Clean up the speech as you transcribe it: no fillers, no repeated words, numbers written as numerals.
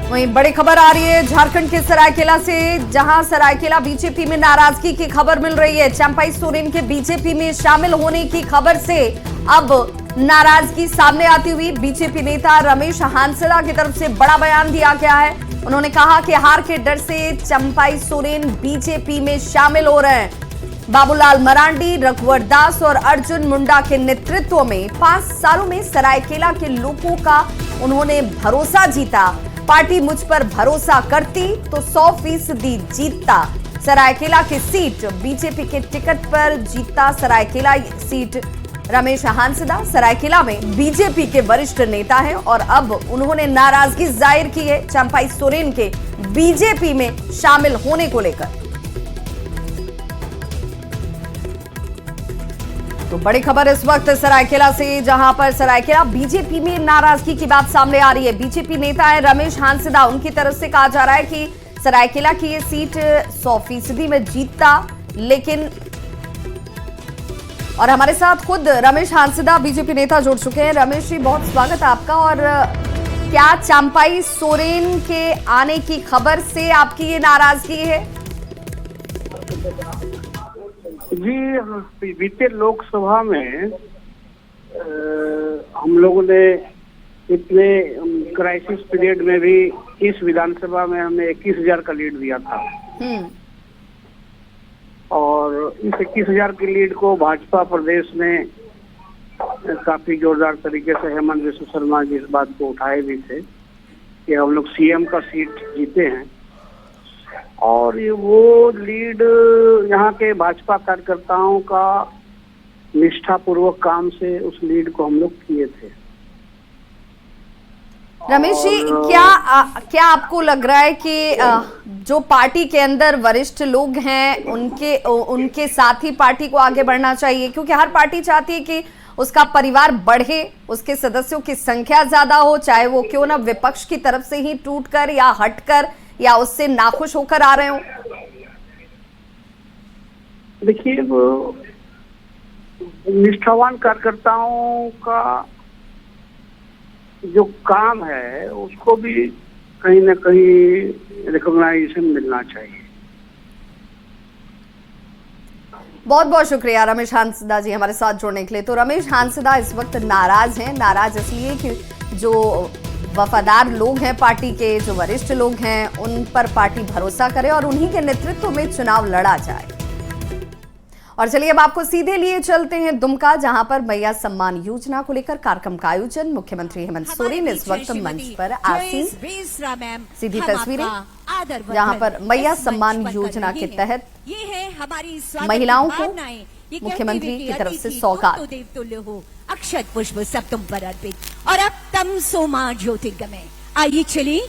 वहीं बड़ी खबर आ रही है झारखंड के सरायकेला से, जहां सरायकेला बीजेपी में नाराजगी की खबर मिल रही है। चंपाई सोरेन के बीजेपी में शामिल होने की खबर से अब नाराजगी सामने आती हुई बीजेपी नेता रमेश हांसदा की तरफ से बड़ा बयान दिया गया है। उन्होंने कहा कि हार के डर से चंपाई सोरेन बीजेपी में शामिल हो रहे हैं। बाबूलाल मरांडी, रघुवर दास और अर्जुन मुंडा के नेतृत्व में 5 सालों में सरायकेला के लोगों का उन्होंने भरोसा जीता। पार्टी मुझ पर भरोसा करती तो 100% जीतता। सरायकेला की सीट बीजेपी के टिकट पर जीतता सरायकेला सीट। रमेश हांसदा सरायकेला में बीजेपी के वरिष्ठ नेता हैं और अब उन्होंने नाराजगी जाहिर की है चंपाई सोरेन के बीजेपी में शामिल होने को लेकर। तो बड़ी खबर इस वक्त सरायकेला से, जहां पर सरायकेला बीजेपी में नाराजगी की बात सामने आ रही है। बीजेपी नेता है रमेश हांसदा, उनकी तरफ से कहा जा रहा है कि सरायकेला की ये सीट 100% में जीतता। लेकिन और हमारे साथ खुद रमेश हांसदा बीजेपी नेता जुड़ चुके हैं। रमेश जी, बहुत स्वागत है आपका। और क्या चंपाई सोरेन के आने की खबर से आपकी ये नाराजगी है? जी, बीते लोकसभा में हम लोगों ने इतने क्राइसिस पीरियड में भी इस विधानसभा में हमने 21,000 का लीड दिया था। और इस 21,000 की लीड को भाजपा प्रदेश में काफी जोरदार तरीके से हेमंत बिस्व शर्मा जी इस बात को उठाए भी थे कि हम लोग सीएम का सीट जीते हैं। और ये वो लीड यहाँ के भाजपा कार्यकर्ताओं का निष्ठापूर्वक काम से उस लीड को हम लोग किए थे। रमेश जी, क्या आपको लग रहा है कि जो पार्टी के अंदर वरिष्ठ लोग हैं उनके साथ ही पार्टी को आगे बढ़ना चाहिए? क्योंकि हर पार्टी चाहती है कि उसका परिवार बढ़े, उसके सदस्यों की संख्या ज्यादा हो, चाहे वो क्यों ना विपक्ष की तरफ से ही टूटकर या हटकर या उससे नाखुश होकर आ रहे हो। देखिए, निष्ठावान कार्यकर्ताओं का जो काम है उसको भी कहीं ना कहीं रिकॉग्नाइजेशन मिलना चाहिए। बहुत बहुत शुक्रिया रमेश हांसदा जी हमारे साथ जुड़ने के लिए। तो रमेश हांसदा इस वक्त नाराज हैं। नाराज इसलिए कि जो वफादार लोग हैं पार्टी के, जो वरिष्ठ लोग हैं, उन पर पार्टी भरोसा करे और उन्हीं के नेतृत्व में चुनाव लड़ा जाए। और चलिए अब आपको सीधे लिए चलते हैं दुमका, जहां पर मैया सम्मान योजना को लेकर कार्यक्रम का आयोजन। मुख्यमंत्री हेमंत सोरेन इस वक्त मंच पर आसीन। सीधी तस्वीरें जहां पर मैया सम्मान योजना के तहत महिलाओं को मुख्यमंत्री की तरफ से सौगात। अक्षत पुष्प सब तुम पर अर्पित और अब तम सोमा ज्योतिर्गमय। आइए चलिए